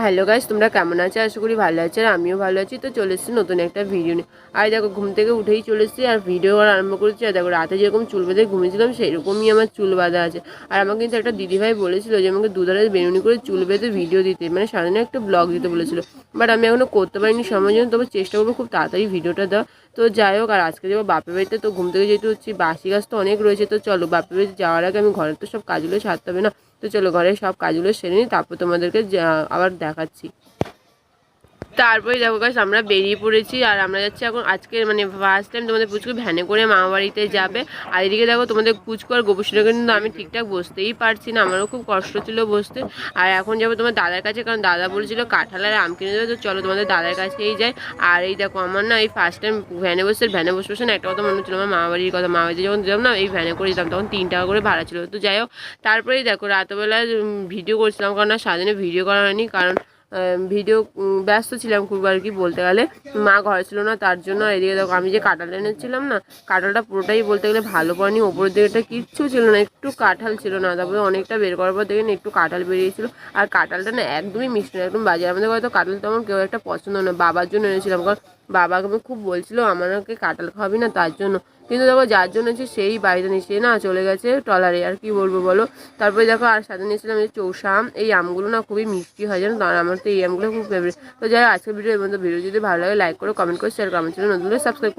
Hello guys, তোমরা কেমন আছো? আশা করি ভালো আছো। আর আমিও ভালো আছি। তো চলে এসেছি নতুন একটা ভিডিও নিয়ে। আর দেখো, ঘুম থেকে উঠেই চলে এসেছি আর ভিডিও করা আরম্ভ করেছি। আর দেখো, রাতে যেরকম চুল বেঁধে ঘুমিয়েছিলাম সেরকমই আমার চুল বাঁধা আছে। আর আমাকে কিন্তু একটা দিদিভাই বলেছিল যে আমাকে দুধারে বেনুনি করে চুল বেঁধে ভিডিও দিতে, মানে সারাদিনে একটা ব্লগ দিতে বলেছিল। বাট আমি এখনও করতে পারিনি সময় জন্য, তবে চেষ্টা করবো খুব তাড়াতাড়ি ভিডিওটা দেওয়া। তো যাই হোক, আর আজকে যাবো বাপের বাড়িতে। তো ঘুম থেকে যেহেতু হচ্ছে, বাসি গাছ তো অনেক রয়েছে। তো চলো, বাপের বাড়িতে যাওয়ার আগে আমি ঘরের তো সব কাজগুলো সারতে হবে না। তো চলো, ঘরের সব কাজগুলো সেরে নিই, তারপর তোমাদেরকে আবার দেখাচ্ছি। তারপরে দেখো গাইস, আমরা বেরিয়ে পড়েছি আর আমরা যাচ্ছি এখন। আজকে মানে ফার্স্ট টাইম তোমাদের পুচকু ভ্যানে করে মামা বাড়িতে যাবে। আর এদিকে দেখো, তোমাদের পুচকু আর গোপুসোনা কিন্তু আমি ঠিকঠাক বসতেই পারছি না, আমারও খুব কষ্ট ছিল বসতে। আর এখন যাবো তোমার দাদার কাছে, কারণ দাদা বলেছিল কাঁঠাল আর আম কিনে দেবে। তো চলো, তোমাদের দাদার কাছেই যাই। আর এই দেখো, আমার না এই ফার্স্ট টাইম ভ্যানে বসে না একটা কথা মনে হচ্ছিল আমার মামা বাড়ির কথা। মামা বাড়িতে যখন যেতাম না, এই ভ্যানে করে যেতাম, তখন 3 টাকা করে ভাড়া ছিল। তো যাই হোক, তারপরেই দেখো রাতবেলা ভিডিও করছিলাম, কারণ আর সারাদিনে ভিডিও করা হয়নি, কারণ ভিডিও ব্যস্ত ছিলাম খুব আর কি বলতে গেলে। মা ঘরে ছিল না তার জন্য। আর এদিকে দেখো, আমি যে কাঁঠাল এনেছিলাম না, কাঁঠালটা পুরোটাই বলতে গেলে ভালো পড়েনি। ওপরের দিকটা কিচ্ছু ছিল না, একটু কাঁঠাল ছিল না। তারপরে অনেকটা বের করার পর দেখেন একটু কাঁঠাল বেরিয়েছিল। আর কাঁঠালটা না একদমই মিষ্টি না, একদম বাজে। আমাদের হয়তো কাঁঠাল তেমন কেউ একটা পছন্দ না, বাবার জন্য এনেছিলাম, কারণ বাবাকে আমি খুব বলছিল আমাকে কাঁঠাল খাওয়াবি না, তার জন্য। কিন্তু দেখো, যার জন্য হচ্ছে সেই বাড়িতে নিয়ে সে না চলে গেছে ট্রলারে। আর কি বলবো বলো। তারপরে দেখো, আর সাথে নিয়েছিলাম এই চৌষা আম। এই আমগুলো না খুবই মিষ্টি হয় জানো, আর আমার তো এই আমগুলো খুব ফেভারিট। তো যাই হোক, আজকের ভিডিও এর মধ্যে, ভিডিও যদি ভালো লাগে লাইক করো, কমেন্ট করো, শেয়ার করো, আমার চ্যানেল নতুন সাবস্ক্রাইব করো।